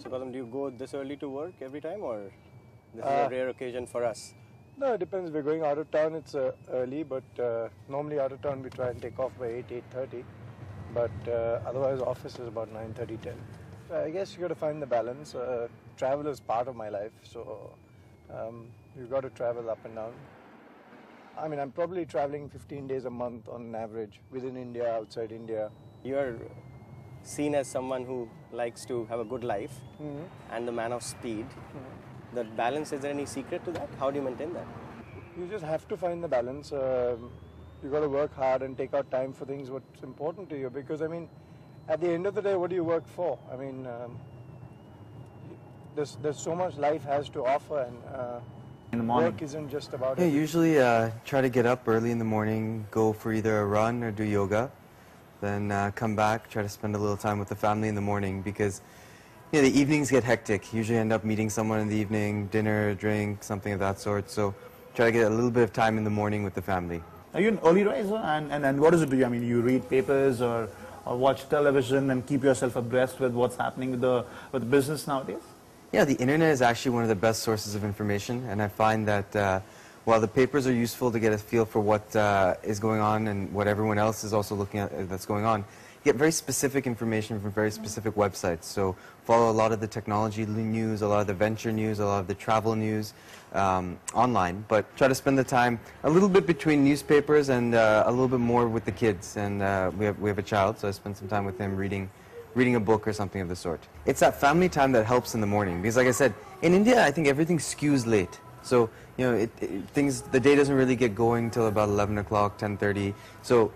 So, Gautam, do you go this early to work every time, or this is a rare occasion for us? No, it depends. We're going out of town, it's early, but normally out of town we try and take off by 8:30. But otherwise, office is about 9:30, 10. So I guess you got to find the balance. Travel is part of my life, so you've got to travel up and down. I mean, I'm probably traveling 15 days a month on an average within India, outside India. You are seen as someone who likes to have a good life and the man of speed. That balance, is there any secret to that? How do you maintain that? You just have to find the balance. You got to work hard and take out time for things what's important to you. Because I mean, at the end of the day, what do you work for? I mean, there's so much life has to offer, and in the morning. work isn't just about. Yeah, usually try to get up early in the morning, go for either a run or do yoga, then come back, try to spend a little time with the family in the morning because the evenings get hectic. Usually end up meeting someone in the evening, dinner, drink, something of that sort. So try to get a little bit of time in the morning with the family. Are you an early riser? And what does it do? I mean, you read papers or watch television and keep yourself abreast with what's happening with the business nowadays? Yeah, the internet is actually one of the best sources of information, and I find that while the papers are useful to get a feel for what is going on and what everyone else is also looking at that's going on, you get very specific information from very specific websites. So follow a lot of the technology news, a lot of the venture news, a lot of the travel news online, but try to spend the time a little bit between newspapers and a little bit more with the kids. And we have a child, so I spend some time with him reading a book or something of the sort. It's that family time that helps in the morning because, like I said, in India I think everything skews late. So the day doesn't really get going till about 11 o'clock, 10:30. So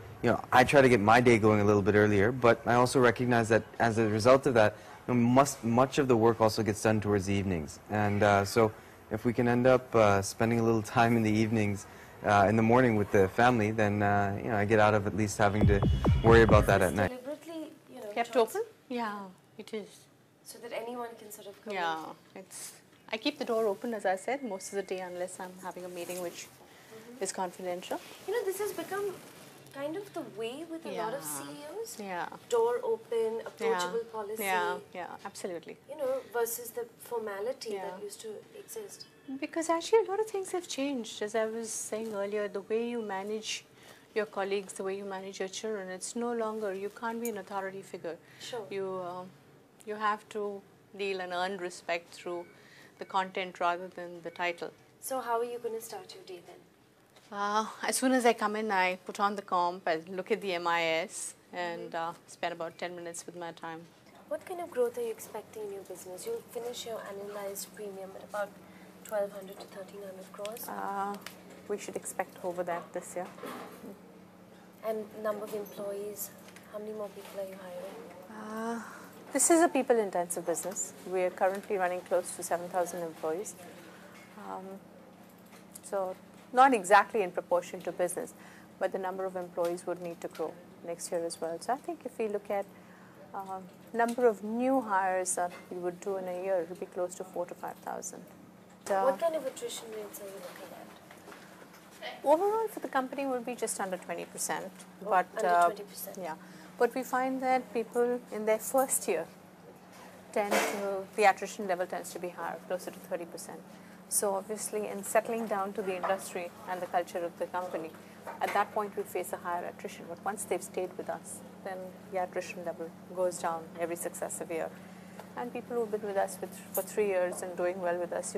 I try to get my day going a little bit earlier, but I also recognize that as a result of that, much of the work also gets done towards the evenings. And so if we can end up spending a little time in the evenings in the morning with the family, then I get out of at least having to worry about that at night. Kept open? Yeah, it is. So that anyone can sort of come in. I keep the door open, as I said, most of the day unless I'm having a meeting which is confidential. This has become kind of the way with a lot of CEOs. Yeah. Door open, approachable policy. Yeah, absolutely. Versus the formality that used to exist. Because actually a lot of things have changed. As I was saying earlier, the way you manage your colleagues, the way you manage your children, it's no longer, you can't be an authority figure. Sure. You have to deal and earn respect through the content rather than the title. So how are you going to start your day then? As soon as I come in, I put on the comp, I look at the MIS and spend about 10 minutes with my time. What kind of growth are you expecting in your business? You'll finish your annualized premium at about 1,200 to 1,300 crores? We should expect over that this year. And number of employees, how many more people are you hiring? This is a people-intensive business. We are currently running close to 7,000 employees. So not exactly in proportion to business, but the number of employees would need to grow next year as well. So I think if we look at number of new hires that we would do in a year, it would be close to 4,000 to 5,000. What kind of attrition rates are you looking at? Overall for the company will be just under 20%. But, under 20%? Yeah. But we find that people in their first year the attrition level tends to be higher, closer to 30%. So obviously in settling down to the industry and the culture of the company, at that point we face a higher attrition. But once they've stayed with us, then the attrition level goes down every successive year. And people who've been with us for 3 years and doing well with us,